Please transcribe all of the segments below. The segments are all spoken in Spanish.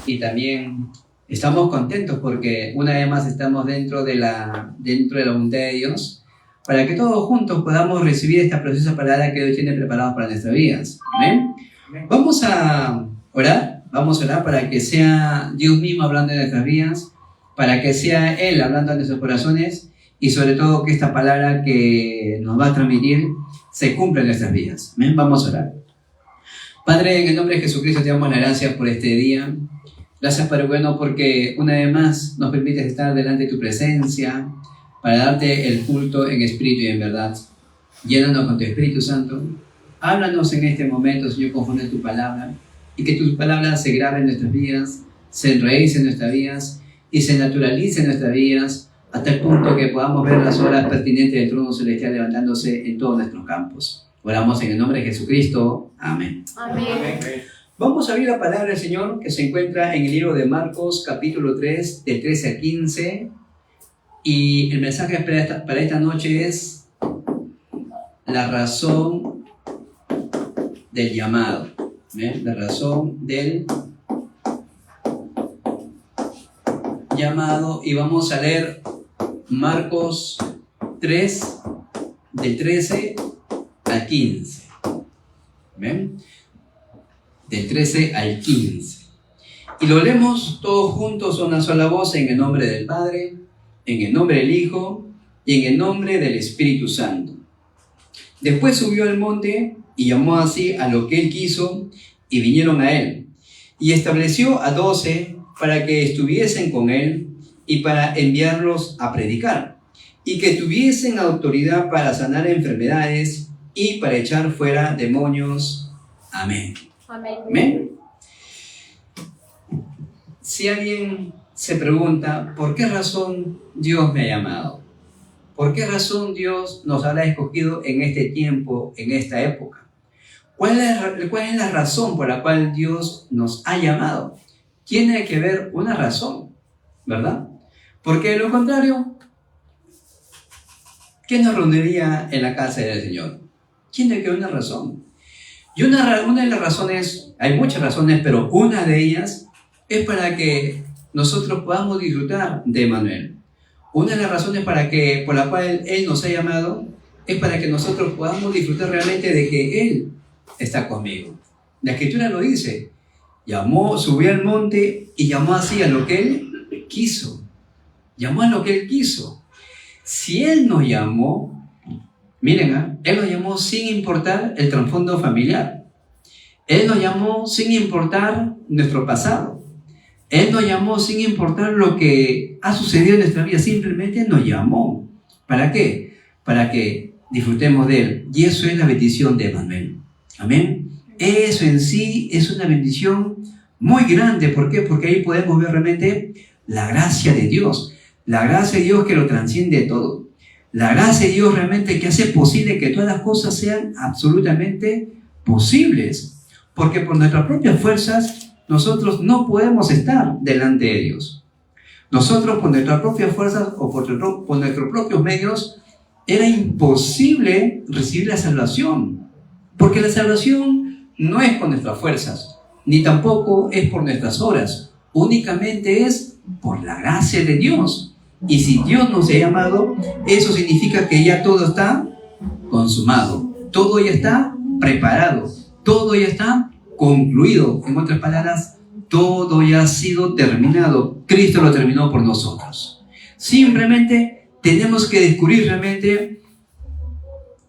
y también estamos contentos porque una vez más estamos dentro de la voluntad de Dios para que todos juntos podamos recibir esta preciosa palabra que Dios tiene preparada para nuestras vidas. ¿Amén? Vamos a orar para que sea Dios mismo hablando de nuestras vidas, para que sea Él hablando de nuestros corazones y sobre todo que esta palabra que nos va a transmitir se cumpla en nuestras vidas. ¿Amén? Vamos a orar. Padre, en el nombre de Jesucristo te damos las gracias por este día. Gracias, Padre bueno, porque una vez más nos permites estar delante de tu presencia para darte el culto en espíritu y en verdad. Llénanos con tu Espíritu Santo. Háblanos en este momento, Señor, conforme a tu palabra, y que tu palabra se grabe en nuestras vidas, se enraice en nuestras vidas y se naturalice en nuestras vidas hasta el punto que podamos ver las obras pertinentes del trono celestial levantándose en todos nuestros campos. Oramos en el nombre de Jesucristo. Amén. Amén. Vamos a abrir la palabra del Señor que se encuentra en el libro de Marcos, capítulo 3, del 13 al 15. Y el mensaje para esta noche es la razón del llamado. La razón del llamado. Y vamos a leer Marcos 3, del 13 al 15. ¿Ven? Del 13 al 15. Y lo leemos todos juntos a una sola voz en el nombre del Padre, en el nombre del Hijo y en el nombre del Espíritu Santo. Después subió al monte y llamó así a lo que él quiso y vinieron a él. Y estableció a 12 para que estuviesen con él y para enviarlos a predicar, y que tuviesen autoridad para sanar enfermedades y para echar fuera demonios. Amén. Amén. Amén. Si alguien se pregunta, ¿por qué razón Dios me ha llamado? ¿Por qué razón Dios nos habrá escogido en este tiempo, en esta época? ¿Cuál es la razón por la cual Dios nos ha llamado? Tiene que haber una razón, ¿verdad? Porque de lo contrario, ¿quién nos reuniría en la casa del Señor? Tiene que haber una razón. Y una de las razones, hay muchas razones, pero una de ellas es para que nosotros podamos disfrutar de Emmanuel. Una de las razones por la cual Él nos ha llamado es para que nosotros podamos disfrutar realmente de que Él está conmigo. La Escritura lo dice. Subió al monte y llamó así a lo que Él quiso. Llamó a lo que Él quiso. Si Él nos llamó, miren, Él nos llamó sin importar el trasfondo familiar. Él nos llamó sin importar nuestro pasado. Él nos llamó sin importar lo que ha sucedido en nuestra vida. Simplemente nos llamó. ¿Para qué? Para que disfrutemos de Él. Y eso es la bendición de Emmanuel. Amén. Eso en sí es una bendición muy grande. ¿Por qué? Porque ahí podemos ver realmente la gracia de Dios. La gracia de Dios que lo transciende todo. La gracia de Dios realmente que hace posible que todas las cosas sean absolutamente posibles. Porque por nuestras propias fuerzas nosotros no podemos estar delante de Dios. Nosotros por nuestras propias fuerzas o por nuestros propios medios era imposible recibir la salvación. Porque la salvación no es por nuestras fuerzas, ni tampoco es por nuestras obras. Únicamente es por la gracia de Dios. Y si Dios nos ha llamado, eso significa que ya todo está consumado. Todo ya está preparado. Todo ya está concluido. En otras palabras, todo ya ha sido terminado. Cristo lo terminó por nosotros. Simplemente tenemos que descubrir realmente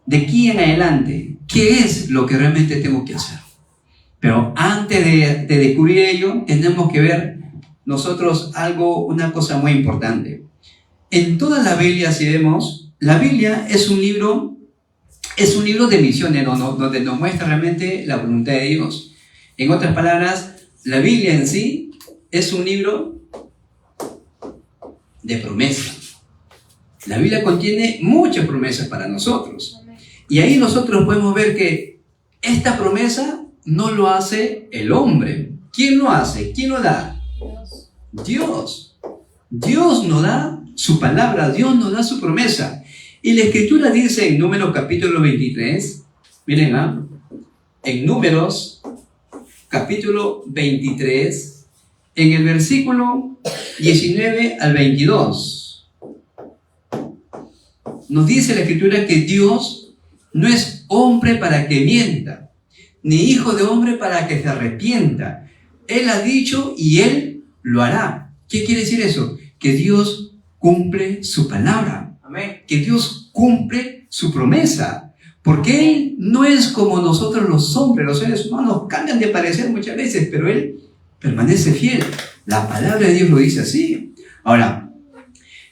de aquí en adelante qué es lo que realmente tengo que hacer. Pero antes de descubrir ello, tenemos que ver nosotros una cosa muy importante. En toda la Biblia, si vemos, la Biblia es un libro de misiones, donde nos muestra realmente la voluntad de Dios. En otras palabras, la Biblia en sí es un libro de promesas. La Biblia contiene muchas promesas para nosotros. Y ahí nosotros podemos ver que esta promesa no lo hace el hombre. ¿Quién lo hace? ¿Quién lo da? Dios. Dios nos da su palabra, Dios nos da su promesa. Y la Escritura dice en Números capítulo 23, miren, en Números capítulo 23, en el versículo 19 al 22. Nos dice la Escritura que Dios no es hombre para que mienta, ni hijo de hombre para que se arrepienta. Él ha dicho y Él lo hará. ¿Qué quiere decir eso? Que Dios cumple su palabra. Amén. Que Dios cumple su promesa. Porque Él no es como nosotros los hombres, los seres humanos cambian de parecer muchas veces, pero Él permanece fiel. La palabra de Dios lo dice así. Ahora,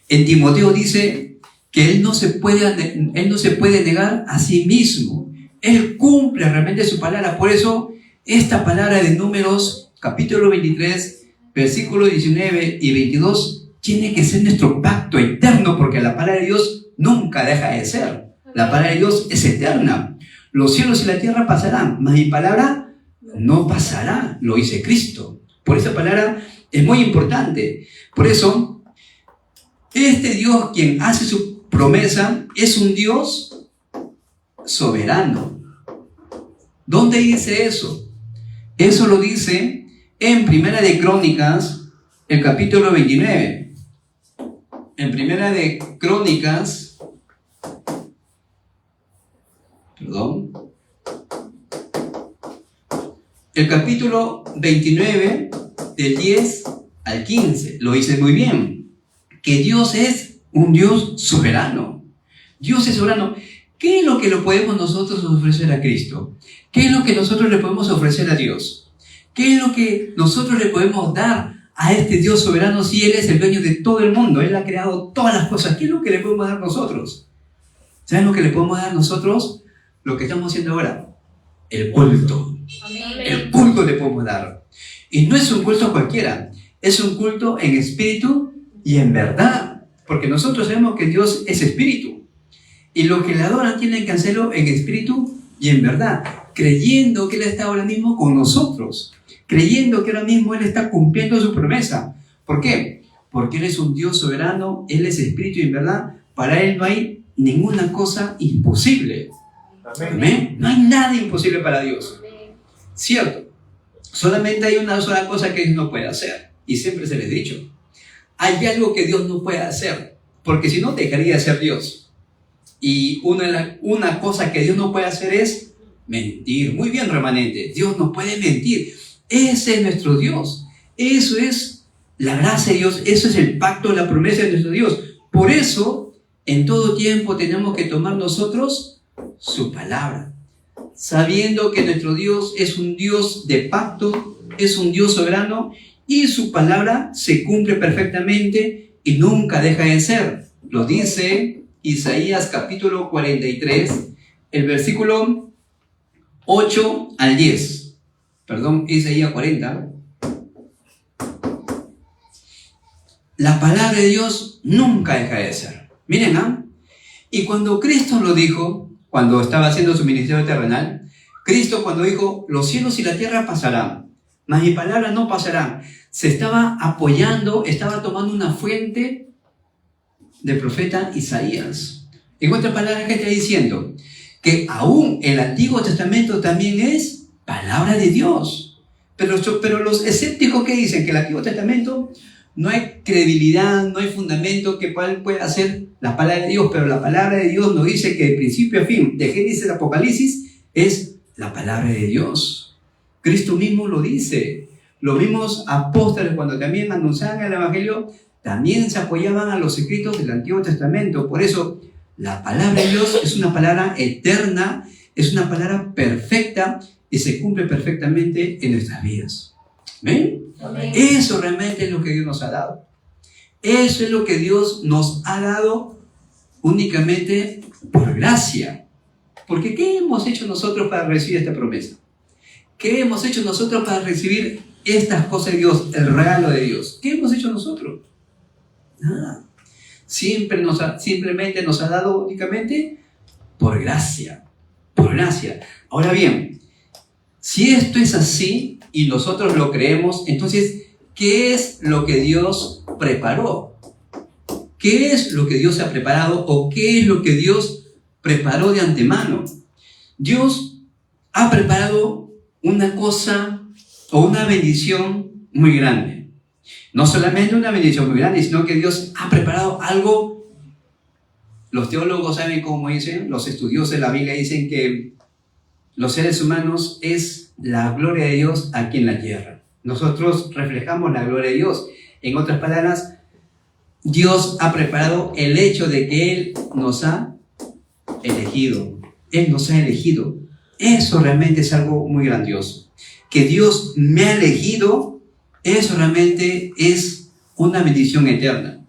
en Timoteo dice que Él no se puede negar a sí mismo. Él cumple realmente su palabra. Por eso, esta palabra de Números, capítulo 23, versículos 19 y 22, tiene que ser nuestro pacto eterno, porque la palabra de Dios nunca deja de ser. La palabra de Dios es eterna. Los cielos y la tierra pasarán, mas mi palabra no pasará, lo dice Cristo. Por esa palabra es muy importante. Por eso, este Dios, quien hace su promesa, es un Dios soberano. ¿Dónde dice eso? Eso lo dice en Primera de Crónicas, el capítulo 29. En Primera de Crónicas, el capítulo 29, del 10 al 15, lo dice muy bien, que Dios es un Dios soberano. Dios es soberano. ¿Qué es lo que le podemos nosotros ofrecer a Cristo? ¿Qué es lo que nosotros le podemos ofrecer a Dios? ¿Qué es lo que nosotros le podemos dar a este Dios soberano si Él es el dueño de todo el mundo? Él ha creado todas las cosas. ¿Qué es lo que le podemos dar nosotros? ¿Saben lo que le podemos dar nosotros? Lo que estamos haciendo ahora. El culto. Amén. El culto le podemos dar. Y no es un culto cualquiera. Es un culto en espíritu y en verdad. Porque nosotros sabemos que Dios es espíritu. Y los que le adoran tienen que hacerlo en espíritu y en verdad. Creyendo que Él está ahora mismo con nosotros. Creyendo que ahora mismo Él está cumpliendo su promesa. ¿Por qué? Porque Él es un Dios soberano. Él es espíritu y en verdad. Para Él no hay ninguna cosa imposible. Amén. No hay nada imposible para Dios. Cierto. Solamente hay una sola cosa que Dios no puede hacer. Y siempre se les ha dicho. Hay algo que Dios no puede hacer. Porque si no, dejaría de ser Dios. Y una cosa que Dios no puede hacer es mentir. Muy bien, remanente. Dios no puede mentir. Ese es nuestro Dios. Eso es la gracia de Dios. Eso es el pacto, la promesa de nuestro Dios. Por eso, en todo tiempo tenemos que tomar nosotros su palabra, sabiendo que nuestro Dios es un Dios de pacto, es un Dios soberano y su palabra se cumple perfectamente y nunca deja de ser. Lo dice Isaías capítulo 43, el versículo 8 al 10. Perdón, Isaías 40. La palabra de Dios nunca deja de ser. Miren, ¿ah? Y cuando Cristo lo dijo, cuando estaba haciendo su ministerio terrenal, Cristo cuando dijo, los cielos y la tierra pasarán, mas mi palabra no pasará, se estaba apoyando, estaba tomando una fuente del profeta Isaías. En otras palabras, ¿qué está diciendo? Que aún el Antiguo Testamento también es palabra de Dios. Pero los escépticos que dicen que el Antiguo Testamento no hay credibilidad, no hay fundamento que pueda hacer la palabra de Dios, pero la palabra de Dios nos dice que de principio a fin, de Génesis a Apocalipsis, es la palabra de Dios. Cristo mismo lo dice. Los mismos apóstoles, cuando también anunciaban el Evangelio, también se apoyaban a los escritos del Antiguo Testamento. Por eso, la palabra de Dios es una palabra eterna, es una palabra perfecta y se cumple perfectamente en nuestras vidas. ¿Ven? Amén. Eso realmente es lo que Dios nos ha dado. Eso es lo que Dios nos ha dado únicamente por gracia. Porque ¿qué hemos hecho nosotros para recibir esta promesa? ¿Qué hemos hecho nosotros para recibir estas cosas de Dios, el regalo de Dios? ¿Qué hemos hecho nosotros? Nada. Simplemente nos ha dado únicamente por gracia. Por gracia. Ahora bien, si esto es así y nosotros lo creemos, entonces, ¿qué es lo que Dios preparó? ¿Qué es lo que Dios ha preparado o qué es lo que Dios preparó de antemano? Dios ha preparado una cosa o una bendición muy grande. No solamente una bendición muy grande, sino que Dios ha preparado algo. Los teólogos saben cómo dicen, los estudiosos de la Biblia dicen que los seres humanos es la gloria de Dios aquí en la tierra. Nosotros reflejamos la gloria de Dios. En otras palabras, Dios ha preparado el hecho de que Él nos ha elegido. Él nos ha elegido. Eso realmente es algo muy grandioso. Que Dios me ha elegido, eso realmente es una bendición eterna.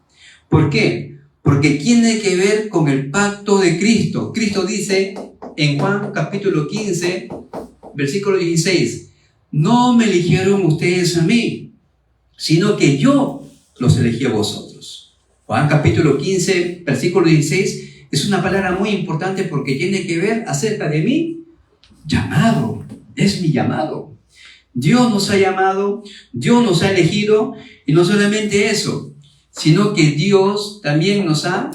¿Por qué? Porque tiene que ver con el pacto de Cristo. Cristo dice en Juan capítulo 15, versículo 16, no me eligieron ustedes a mí, sino que yo los elegí a vosotros. Juan capítulo 15, versículo 16, es una palabra muy importante porque tiene que ver acerca de mi llamado. Es mi llamado. Dios nos ha llamado, Dios nos ha elegido, y no solamente eso, sino que Dios también nos ha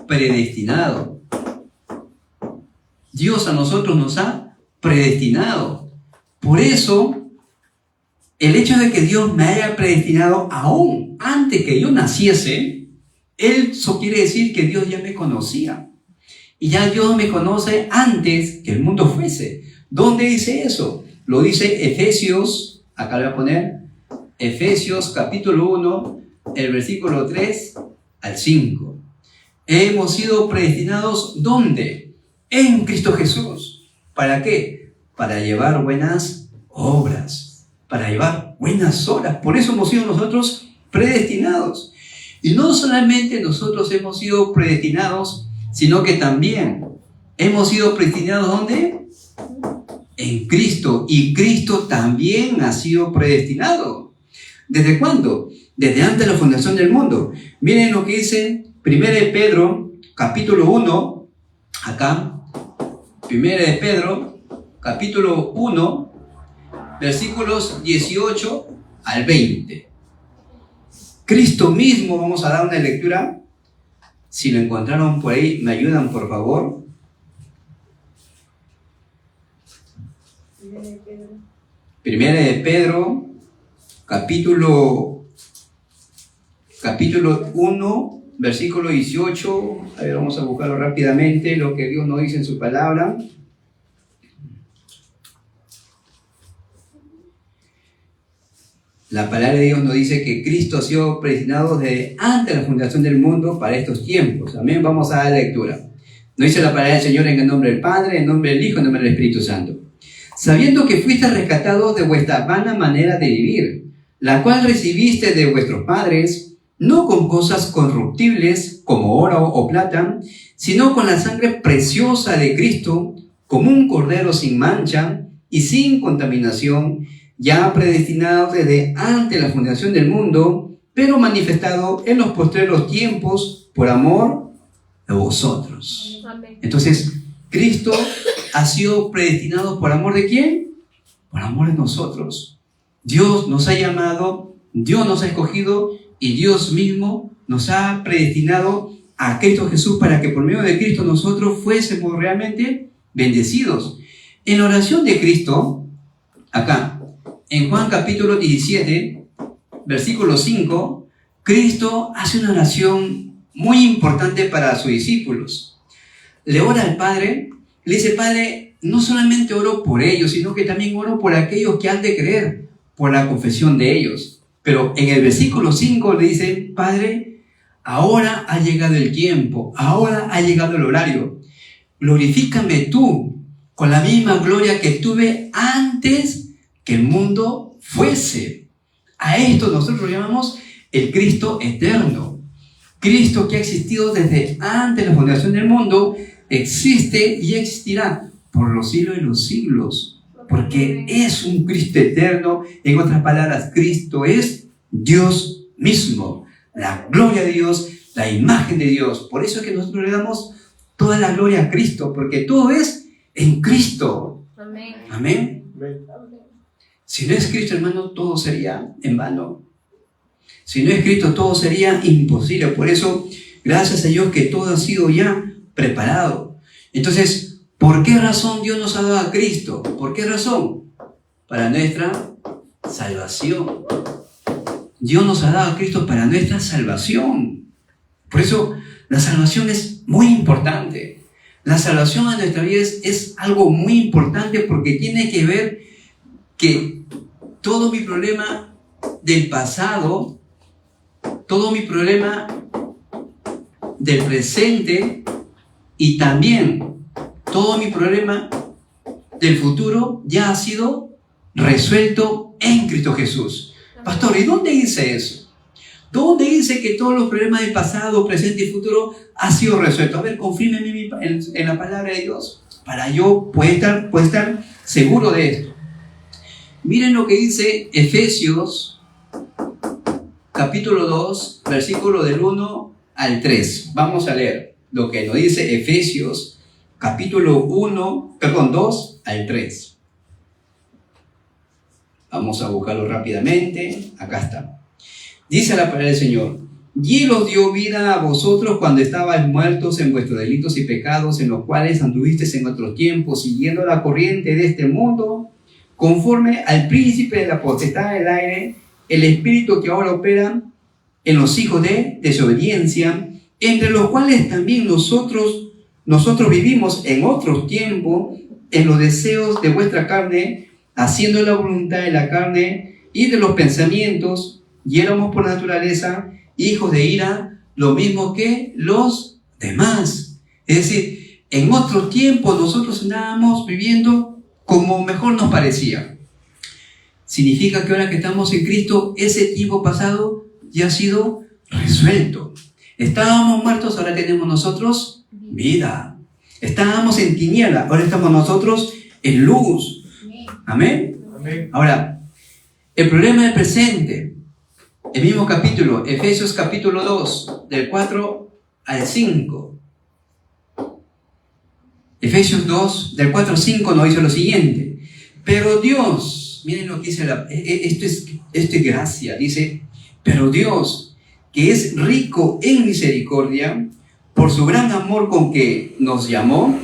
predestinado. Dios a nosotros nos ha predestinado. Por eso, el hecho de que Dios me haya predestinado aún antes que yo naciese, eso quiere decir que Dios ya me conocía. Y ya Dios me conoce antes que el mundo fuese. ¿Dónde dice eso? Lo dice Efesios, acá le voy a poner, Efesios capítulo 1, el versículo 3 al 5. Hemos sido predestinados, ¿dónde? En Cristo Jesús. ¿Para qué? Para llevar buenas obras, para llevar buenas obras. Por eso hemos sido nosotros predestinados. Y no solamente nosotros hemos sido predestinados, sino que también hemos sido predestinados, ¿dónde? En Cristo. Y Cristo también ha sido predestinado. ¿Desde cuándo? Desde antes de la fundación del mundo. Miren lo que dice 1 de Pedro, capítulo 1, acá, 1 de Pedro, capítulo 1, versículos 18 al 20. Cristo mismo, vamos a dar una lectura. Si lo encontraron por ahí, me ayudan, por favor. 1 de Pedro, capítulo 1, versículo 18. A ver, vamos a buscarlo rápidamente, lo que Dios nos dice en su palabra. La palabra de Dios nos dice que Cristo ha sido predestinado desde antes de la fundación del mundo para estos tiempos. Amén. Vamos a dar lectura. Nos dice la palabra del Señor en el nombre del Padre, en el nombre del Hijo, en el nombre del Espíritu Santo. Sabiendo que fuiste rescatados de vuestra vana manera de vivir, la cual recibiste de vuestros padres, no con cosas corruptibles como oro o plata, sino con la sangre preciosa de Cristo, como un cordero sin mancha y sin contaminación, ya predestinado desde antes de la fundación del mundo, pero manifestado en los postreros tiempos por amor de vosotros. Entonces, Cristo ha sido predestinado por amor de ¿quién? Por amor de nosotros. Dios nos ha llamado, Dios nos ha escogido y Dios mismo nos ha predestinado a Cristo Jesús para que por medio de Cristo nosotros fuésemos realmente bendecidos. En la oración de Cristo, acá, en Juan capítulo 17, versículo 5, Cristo hace una oración muy importante para sus discípulos. Le ora al Padre, le dice: Padre, no solamente oro por ellos, sino que también oro por aquellos que han de creer, por la confesión de ellos. Pero en el versículo 5 le dice: Padre, ahora ha llegado el tiempo, ahora ha llegado el horario. Glorifícame tú con la misma gloria que tuve antes que el mundo fuese. A esto nosotros lo llamamos el Cristo eterno. Cristo que ha existido desde antes de la fundación del mundo, existe y existirá por los siglos de los siglos, porque es un Cristo eterno. En otras palabras, Cristo es Dios mismo, la gloria de Dios, la imagen de Dios. Por eso es que nosotros le damos toda la gloria a Cristo, porque todo es en Cristo. Amén. Amén. Si no es Cristo, hermano, todo sería en vano. Si no es Cristo, todo sería imposible. Por eso, gracias a Dios que todo ha sido ya preparado. Entonces, ¿por qué razón Dios nos ha dado a Cristo? ¿Por qué razón? Para nuestra salvación. Dios nos ha dado a Cristo para nuestra salvación. Por eso la salvación es muy importante. La salvación en nuestra vida es algo muy importante porque tiene que ver que todo mi problema del pasado, todo mi problema del presente y también todo mi problema del futuro ya ha sido resuelto en Cristo Jesús. Pastor, ¿y dónde dice eso? ¿Dónde dice que todos los problemas del pasado, presente y futuro ha sido resuelto? A ver, confírmeme en la palabra de Dios para yo pueda estar seguro de esto. Miren lo que dice Efesios capítulo 2, versículo del 1 al 3. Vamos a leer lo que nos dice Efesios capítulo 2 al 3. Vamos a buscarlo rápidamente. Acá está. Dice la palabra del Señor: y Él os dio vida a vosotros cuando estabais muertos en vuestros delitos y pecados, en los cuales anduvisteis en otros tiempos, siguiendo la corriente de este mundo, conforme al príncipe de la potestad del aire, el espíritu que ahora opera en los hijos de desobediencia, entre los cuales también nosotros vivimos en otros tiempos, en los deseos de vuestra carne, haciendo la voluntad de la carne y de los pensamientos, y éramos por naturaleza hijos de ira, lo mismo que los demás. Es decir, en otro tiempo nosotros andábamos viviendo como mejor nos parecía. Significa que ahora que estamos en Cristo, ese tiempo pasado ya ha sido resuelto. Estábamos muertos, ahora tenemos nosotros vida. Estábamos en tiniebla, ahora estamos nosotros en luz. Amén. Amén. Ahora, el problema del presente, el mismo capítulo, Efesios capítulo 2, del 4 al 5. Efesios 2, del 4 al 5 nos dice lo siguiente: pero Dios, miren lo que dice, esto es gracia, dice, pero Dios, que es rico en misericordia, por su gran amor con que nos llamó,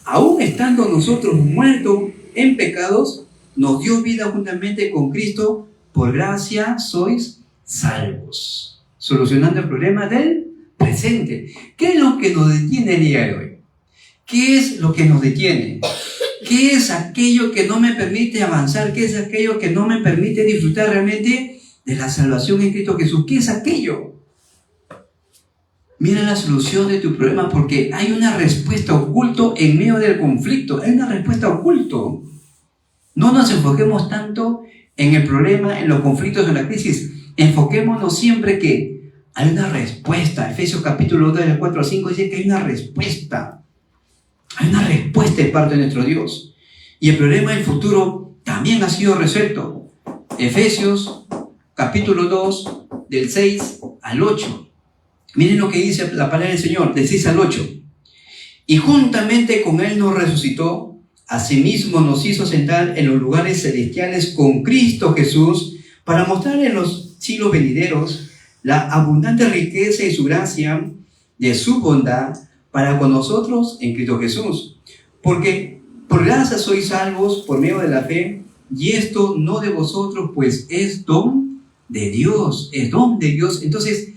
aun estando nosotros muertos en pecados, nos dio vida juntamente con Cristo, por gracia sois salvos. Solucionando el problema del presente. ¿Qué es lo que nos detiene el día de hoy? ¿Qué es lo que nos detiene? ¿Qué es aquello que no me permite avanzar? ¿Qué es aquello que no me permite disfrutar realmente de la salvación en Cristo Jesús? ¿Qué es aquello? Mira la solución de tu problema, porque hay una respuesta oculta en medio del conflicto. Hay una respuesta oculta. No nos enfoquemos tanto en el problema, en los conflictos, en la crisis. Enfoquémonos siempre que hay una respuesta. Efesios capítulo 2, del 4 al 5 dice que hay una respuesta. Hay una respuesta de parte de nuestro Dios. Y el problema del futuro también ha sido resuelto. Efesios capítulo 2, del 6 al 8. Miren lo que dice la palabra del Señor, del 6 al 8. Y juntamente con Él nos resucitó, asimismo nos hizo sentar en los lugares celestiales con Cristo Jesús, para mostrar en los siglos venideros la abundante riqueza y su gracia, de su bondad, para con nosotros en Cristo Jesús. Porque por gracia sois salvos por medio de la fe, y esto no de vosotros, pues es don de Dios, es don de Dios. Entonces,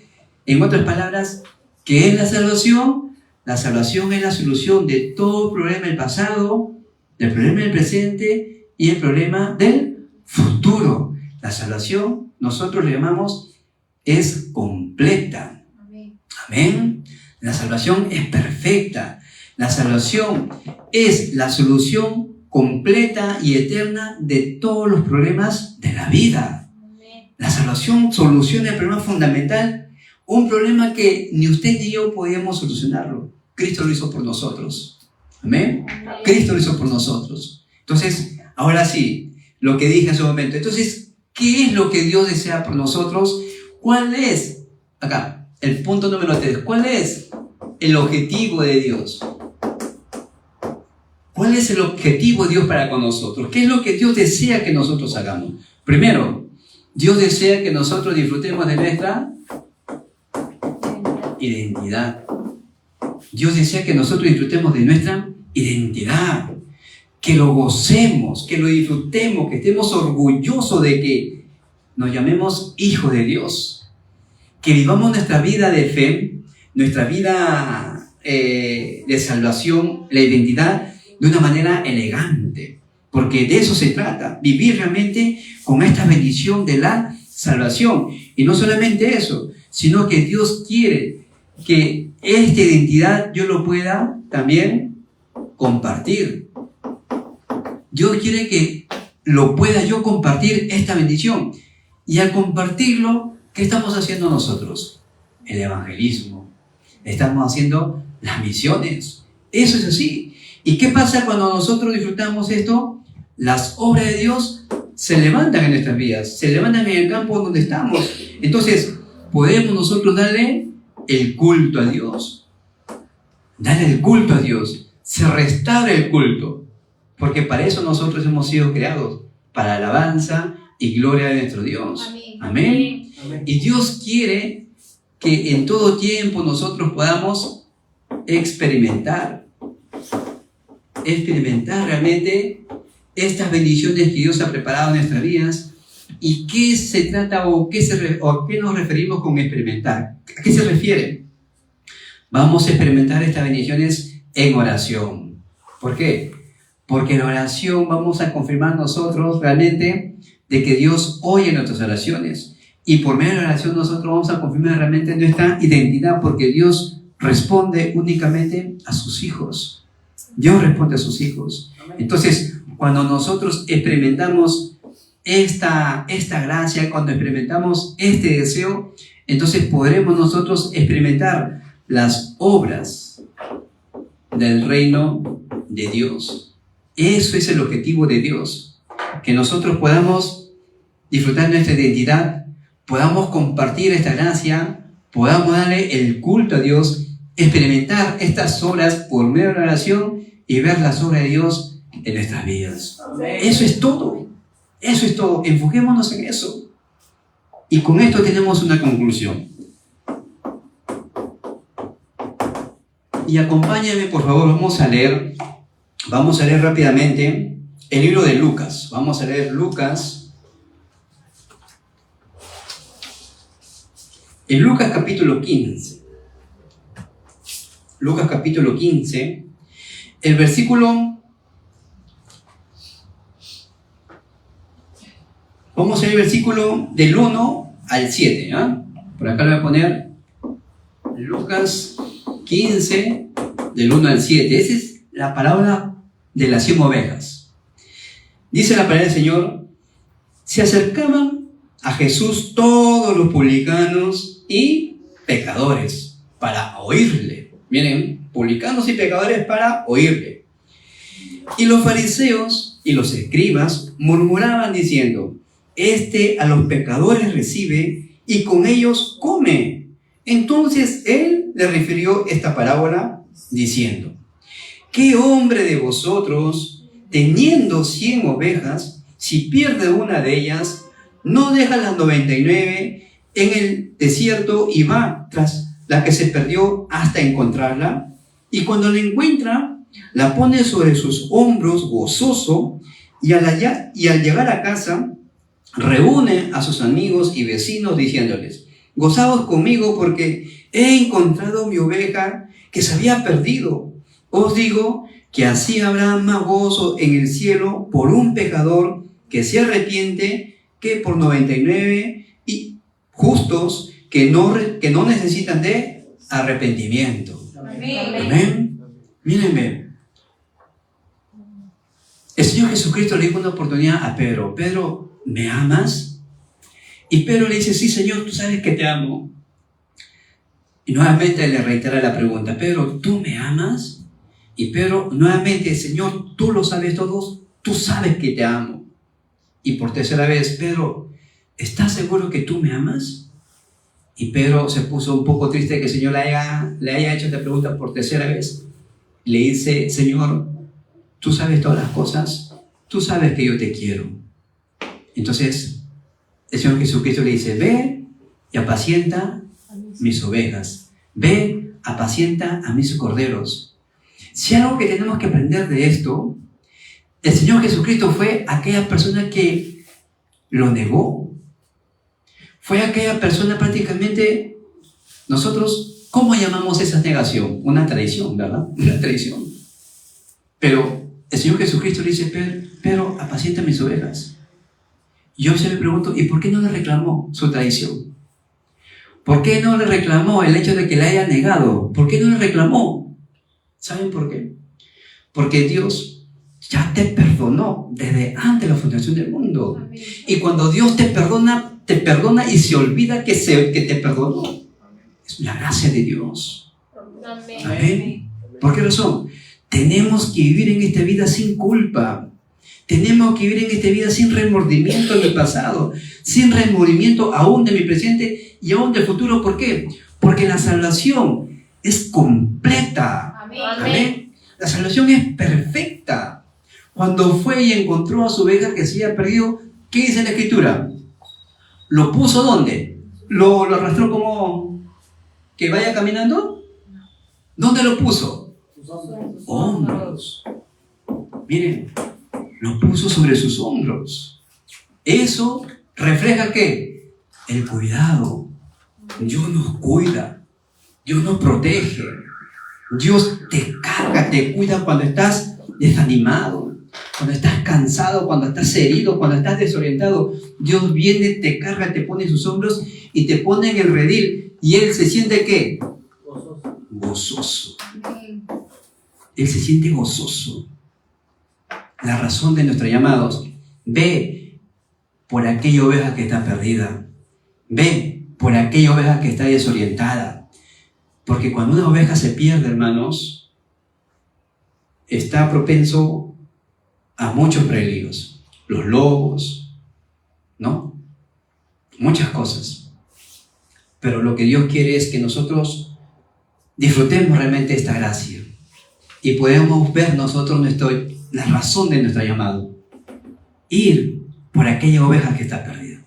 en otras palabras, ¿qué es la salvación? La salvación es la solución de todo problema del pasado, del problema del presente y el problema del futuro. La salvación, nosotros le llamamos, es completa. Amén. Amén. La salvación es perfecta. La salvación es la solución completa y eterna de todos los problemas de la vida. Amén. La salvación soluciona el problema fundamental, un problema que ni usted ni yo podíamos solucionarlo. Cristo lo hizo por nosotros. Amén. Amén. Cristo lo hizo por nosotros. Entonces, ahora sí, lo que dije en su momento. Entonces, ¿qué es lo que Dios desea por nosotros? ¿Cuál es? Acá, el punto número 3. ¿Cuál es el objetivo de Dios? ¿Cuál es el objetivo de Dios para con nosotros? ¿Qué es lo que Dios desea que nosotros hagamos? Primero, Dios desea que nosotros disfrutemos de nuestra identidad. Dios desea que nosotros disfrutemos de nuestra identidad, que lo gocemos, que lo disfrutemos, que estemos orgullosos de que nos llamemos hijos de Dios, que vivamos nuestra vida de fe, nuestra vida de salvación, la identidad, de una manera elegante, porque de eso se trata, vivir realmente con esta bendición de la salvación. Y no solamente eso, sino que Dios quiere que esta identidad yo lo pueda también compartir. Dios quiere que lo pueda yo compartir, esta bendición. Y al compartirlo, ¿qué estamos haciendo nosotros? El evangelismo. Estamos haciendo las misiones. Eso es así. ¿Y qué pasa cuando nosotros disfrutamos esto? Las obras de Dios se levantan en nuestras vidas, se levantan en el campo donde estamos. Entonces, podemos nosotros darle el culto a Dios. Darle el culto a Dios. Se restaura el culto. Porque para eso nosotros hemos sido creados. Para alabanza y gloria de nuestro Dios. Amén. Amén. Y Dios quiere que en todo tiempo nosotros podamos experimentar realmente estas bendiciones que Dios ha preparado en nuestras vidas. ¿Y qué se trata o a qué nos referimos con experimentar? ¿A qué se refiere? Vamos a experimentar estas bendiciones en oración. ¿Por qué? Porque en oración vamos a confirmar nosotros realmente de que Dios oye nuestras oraciones. Y por medio de la oración nosotros vamos a confirmar realmente nuestra identidad, porque Dios responde únicamente a sus hijos. Dios responde a sus hijos. Entonces, cuando nosotros experimentamos esta gracia, cuando experimentamos este deseo, entonces podremos nosotros experimentar las obras del reino de Dios. Eso es el objetivo de Dios, que nosotros podamos disfrutar nuestra identidad, podamos compartir esta gracia, podamos darle el culto a Dios, experimentar estas obras por medio de la oración y ver las obras de Dios en nuestras vidas. Eso es todo. Eso es todo. Enfoquémonos en eso. Y con esto tenemos una conclusión. Y acompáñame, por favor, vamos a leer rápidamente el libro de Lucas. Vamos a leer Lucas. En Lucas capítulo 15. Lucas capítulo 15. El versículo... Vamos a leer el versículo del 1 al 7. ¿eh? Por acá le voy a poner Lucas 15, del 1 al 7. Esa es la parábola de las 100 ovejas. Dice la palabra del Señor: se acercaban a Jesús todos los publicanos y pecadores para oírle. Miren, publicanos y pecadores para oírle. Y los fariseos y los escribas murmuraban diciendo: este a los pecadores recibe y con ellos come. Entonces él le refirió esta parábola diciendo: ¿qué hombre de vosotros, teniendo 100 ovejas, si pierde una de ellas, no deja las 99 en el desierto y va tras la que se perdió hasta encontrarla? Y cuando la encuentra, la pone sobre sus hombros gozoso, y al llegar a casa, reúne a sus amigos y vecinos diciéndoles: gozaos conmigo porque he encontrado mi oveja que se había perdido. Os digo que así habrá más gozo en el cielo por un pecador que se arrepiente que por 99 y justos que no necesitan de arrepentimiento. Amén. Amén. Mírenme. El Señor Jesucristo le dio una oportunidad a Pedro. Pedro, ¿me amas? Y Pedro le dice: sí, Señor, tú sabes que te amo. Y nuevamente le reitera la pregunta: Pedro, ¿tú me amas? Y Pedro nuevamente: Señor, tú lo sabes todo, tú sabes que te amo. Y por tercera vez: Pedro, ¿estás seguro que tú me amas? Y Pedro se puso un poco triste que el Señor le haya hecho esta pregunta por tercera vez. Le dice: Señor, tú sabes todas las cosas, tú sabes que yo te quiero. Entonces el Señor Jesucristo le dice: ve y apacienta mis ovejas, ve, apacienta a mis corderos. Si algo que tenemos que aprender de esto, el Señor Jesucristo fue aquella persona que lo negó, Fue aquella persona prácticamente, nosotros, ¿cómo llamamos esa negación? Una traición, ¿verdad? Una traición. Pero el Señor Jesucristo le dice, Pedro, apacienta mis ovejas. Yo se me pregunto, ¿y por qué no le reclamó su traición? ¿Por qué no le reclamó el hecho de que la haya negado? ¿Por qué no le reclamó? ¿Saben por qué? Porque Dios ya te perdonó desde antes de la fundación del mundo. Amén. Y cuando Dios te perdona y se olvida que te perdonó. Es la gracia de Dios. Amén. Amén. ¿Por qué razón? Tenemos que vivir en esta vida sin culpa. Tenemos que vivir en esta vida sin remordimiento de mi pasado, sin remordimiento aún de mi presente y aún del futuro. ¿Por qué? Porque la salvación es completa. Amén. Amén. La salvación es perfecta. Cuando fue y encontró a su oveja que se había perdido, ¿qué dice la Escritura? ¿Lo puso dónde? ¿Lo arrastró como que vaya caminando? ¿Dónde lo puso? Hombros. Miren, lo puso sobre sus hombros. Eso refleja ¿qué? El cuidado. Dios nos cuida, Dios nos protege, Dios te carga, te cuida cuando estás desanimado, cuando estás cansado, cuando estás herido, cuando estás desorientado. Dios viene, te carga, te pone en sus hombros y te pone en el redil. Y Él se siente ¿qué? Gozoso. Él se siente gozoso. La razón de nuestros llamados: ve por aquella oveja que está perdida, ve por aquella oveja que está desorientada, porque cuando una oveja se pierde, hermanos, está propenso a muchos peligros, los lobos, ¿no? Muchas cosas. Pero lo que Dios quiere es que nosotros disfrutemos realmente esta gracia y podemos ver nosotros la razón de nuestro llamado. Ir por aquella oveja que está perdida,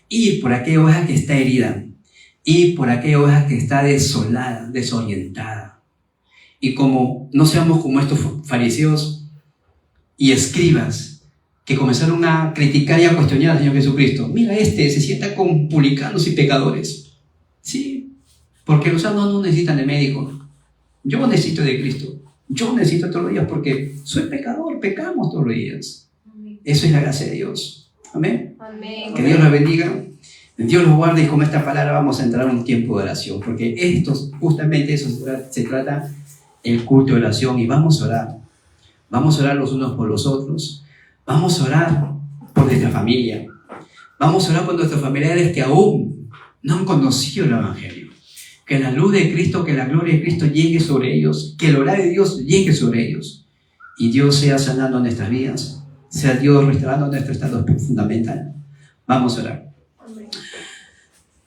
ir por aquella oveja que está herida, ir por aquella oveja que está desolada, desorientada. Y como no seamos como estos fariseos y escribas que comenzaron a criticar y a cuestionar al Señor Jesucristo. Mira, se sienta con publicanos y pecadores. Sí, porque los sanos no necesitan de médico. Yo necesito de Cristo. Yo necesito todos los días porque soy pecador, pecamos todos los días. Eso es la gracia de Dios. Amén. Amén. Que Dios los bendiga, Dios los guarde, y con esta palabra vamos a entrar en un tiempo de oración, porque justamente eso se trata, el culto de oración. Y vamos a orar. Vamos a orar los unos por los otros. Vamos a orar por nuestra familia. Vamos a orar por nuestros familiares que aún no han conocido el Evangelio. Que la luz de Cristo, que la gloria de Cristo llegue sobre ellos, que el orar de Dios llegue sobre ellos, y Dios sea sanando nuestras vidas, sea Dios restaurando nuestro estado fundamental. Vamos a orar.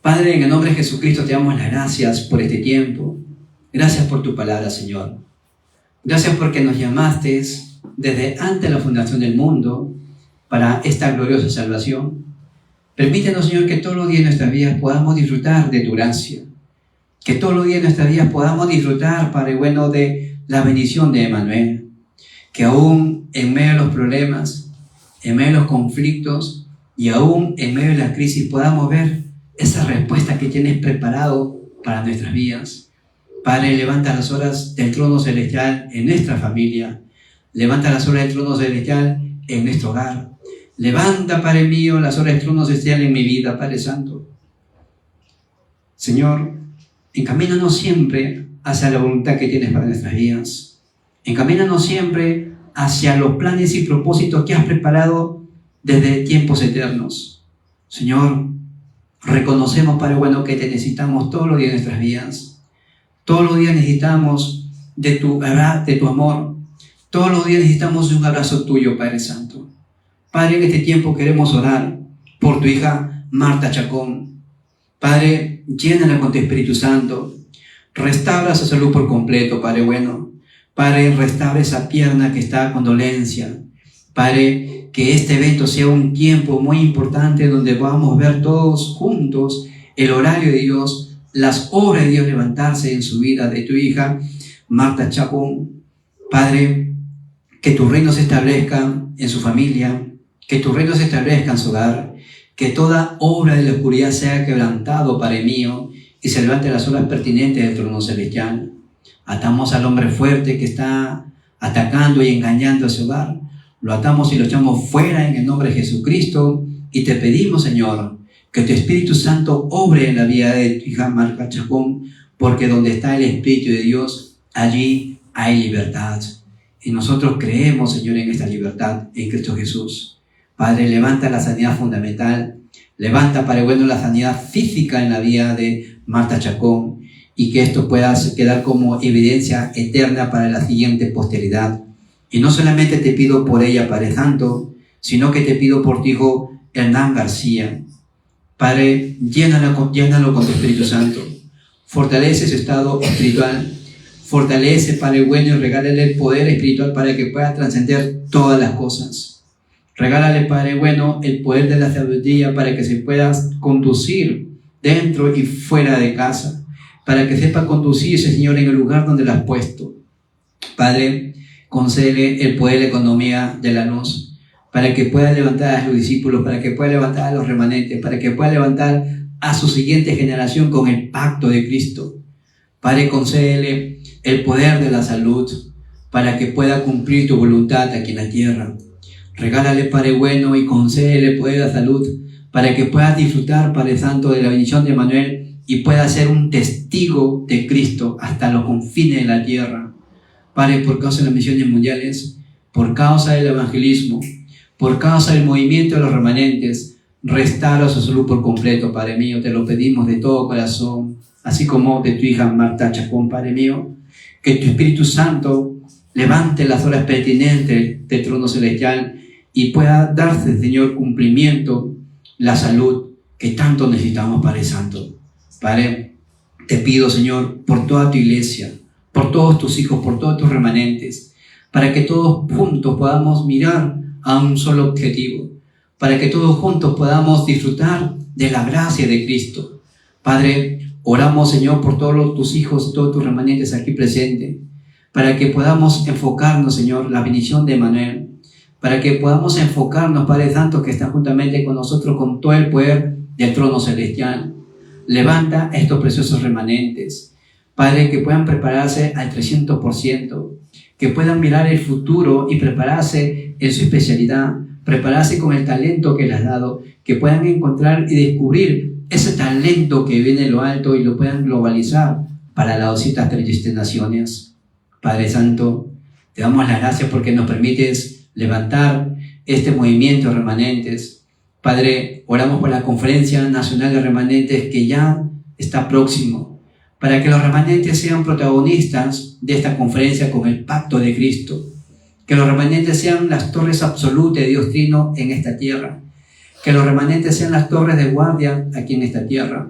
Padre, en el nombre de Jesucristo te damos las gracias por este tiempo. Gracias por tu palabra, Señor. Gracias porque nos llamaste desde antes de la fundación del mundo para esta gloriosa salvación. Permítenos, Señor, que todos los días de nuestras vidas podamos disfrutar de tu gracia. Que todos los días de nuestras vidas podamos disfrutar, Padre bueno, de la bendición de Emmanuel. Que aún en medio de los problemas, en medio de los conflictos y aún en medio de la crisis podamos ver esa respuesta que tienes preparado para nuestras vidas. Padre, levanta las horas del trono celestial en nuestra familia. Levanta las horas del trono celestial en nuestro hogar. Levanta, Padre mío, las horas del trono celestial en mi vida, Padre Santo. Señor, encamínanos siempre hacia la voluntad que tienes para nuestras vidas. Encamínanos siempre hacia los planes y propósitos que has preparado desde tiempos eternos. Señor, reconocemos, Padre bueno, que te necesitamos todos los días de nuestras vidas. Todos los días necesitamos de tu amor. Todos los días necesitamos de un abrazo tuyo, Padre Santo. Padre, en este tiempo queremos orar por tu hija Marta Chacón. Padre, llénala con tu Espíritu Santo. Restaura su salud por completo, Padre bueno. Padre, restaura esa pierna que está con dolencia. Padre, que este evento sea un tiempo muy importante donde podamos ver todos juntos el horario de Dios, las obras de Dios levantarse en su vida de tu hija Marta Chacón. Padre, que tu reino se establezca en su familia, que tu reino se establezca en su hogar, que toda obra de la oscuridad sea quebrantado, Padre mío, y se levante las olas pertinentes del trono celestial. Atamos al hombre fuerte que está atacando y engañando a su hogar. Lo atamos y lo echamos fuera en el nombre de Jesucristo. Y te pedimos, Señor, que tu Espíritu Santo obre en la vida de tu hija Marta Chacón, porque donde está el Espíritu de Dios, allí hay libertad. Y nosotros creemos, Señor, en esta libertad en Cristo Jesús. Padre, levanta la sanidad fundamental. Levanta, Padre bueno, la sanidad física en la vida de Marta Chacón, y que esto pueda quedar como evidencia eterna para la siguiente posteridad. Y no solamente te pido por ella, Padre Santo, sino que te pido por tu hijo Hernán García. Padre, llénalo con tu Espíritu Santo. Fortalece su estado espiritual. Fortalece, Padre bueno, y regálale el poder espiritual para que pueda trascender todas las cosas. Regálale, Padre bueno, el poder de la sabiduría para que se pueda conducir dentro y fuera de casa, para que sepa conducirse, Señor, en el lugar donde la has puesto. Padre, concédele el poder de la economía de la luz, para que pueda levantar a sus discípulos, para que pueda levantar a los remanentes, para que pueda levantar a su siguiente generación con el pacto de Cristo. Padre, concédele el poder de la salud, para que pueda cumplir tu voluntad aquí en la tierra. Regálale, Padre bueno, y concédele el poder de la salud, para que pueda disfrutar, Padre Santo, de la bendición de Manuel y pueda ser un testigo de Cristo hasta los confines de la tierra. Padre, por causa de las misiones mundiales, por causa del evangelismo, por causa del movimiento de los remanentes, restaura su salud por completo, Padre mío. Te lo pedimos de todo corazón, así como de tu hija Marta Chacón, Padre mío. Que tu Espíritu Santo levante las horas pertinentes del trono celestial y pueda darse, Señor, cumplimiento, la salud que tanto necesitamos, Padre Santo. Padre, te pido, Señor, por toda tu iglesia, por todos tus hijos, por todos tus remanentes, para que todos juntos podamos mirar a un solo objetivo, para que todos juntos podamos disfrutar de la gracia de Cristo. Padre, oramos, Señor, por todos tus hijos, todos tus remanentes aquí presentes, para que podamos enfocarnos, Señor, la bendición de Manuel, para que podamos enfocarnos, Padre Santo, que está juntamente con nosotros con todo el poder del trono celestial. Levanta estos preciosos remanentes, Padre, que puedan prepararse al 300%, que puedan mirar el futuro y prepararse en su especialidad, prepararse con el talento que les has dado, que puedan encontrar y descubrir ese talento que viene de lo alto y lo puedan globalizar para las 237 naciones. Padre Santo, te damos las gracias porque nos permites levantar este movimiento de remanentes. Padre, oramos por la Conferencia Nacional de Remanentes que ya está próximo, para que los remanentes sean protagonistas de esta conferencia con el pacto de Cristo, que los remanentes sean las torres absolutas de Dios Trino en esta tierra, que los remanentes sean las torres de guardia aquí en esta tierra,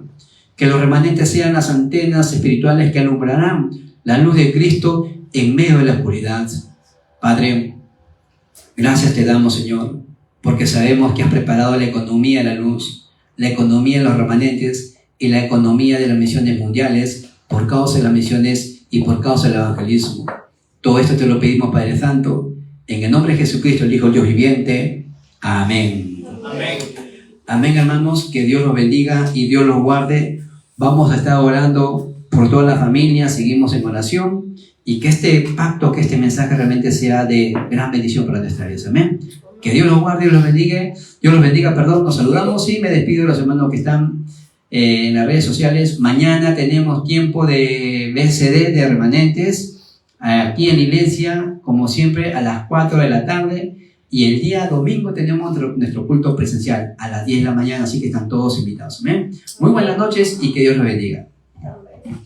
que los remanentes sean las antenas espirituales que alumbrarán la luz de Cristo en medio de la oscuridad. Padre, gracias te damos, Señor, porque sabemos que has preparado la economía de la luz, la economía de los remanentes y la economía de las misiones mundiales por causa de las misiones y por causa del evangelismo. Todo esto te lo pedimos, Padre Santo, en el nombre de Jesucristo, el Hijo del Dios viviente. Amén. Amén. Amén, hermanos, que Dios los bendiga y Dios los guarde. Vamos a estar orando por toda la familia, seguimos en oración y que este pacto, que este mensaje realmente sea de gran bendición para nuestra vida. Amén. Que Dios los guarde y los bendiga. Dios los bendiga, perdón, nos saludamos y me despido de los hermanos que están en las redes sociales. Mañana tenemos tiempo de BCD de remanentes aquí en la iglesia, como siempre, a las 4 de la tarde. Y el día domingo tenemos nuestro culto presencial a las 10 de la mañana, así que están todos invitados. ¿Amén? Muy buenas noches y que Dios los bendiga. Amén.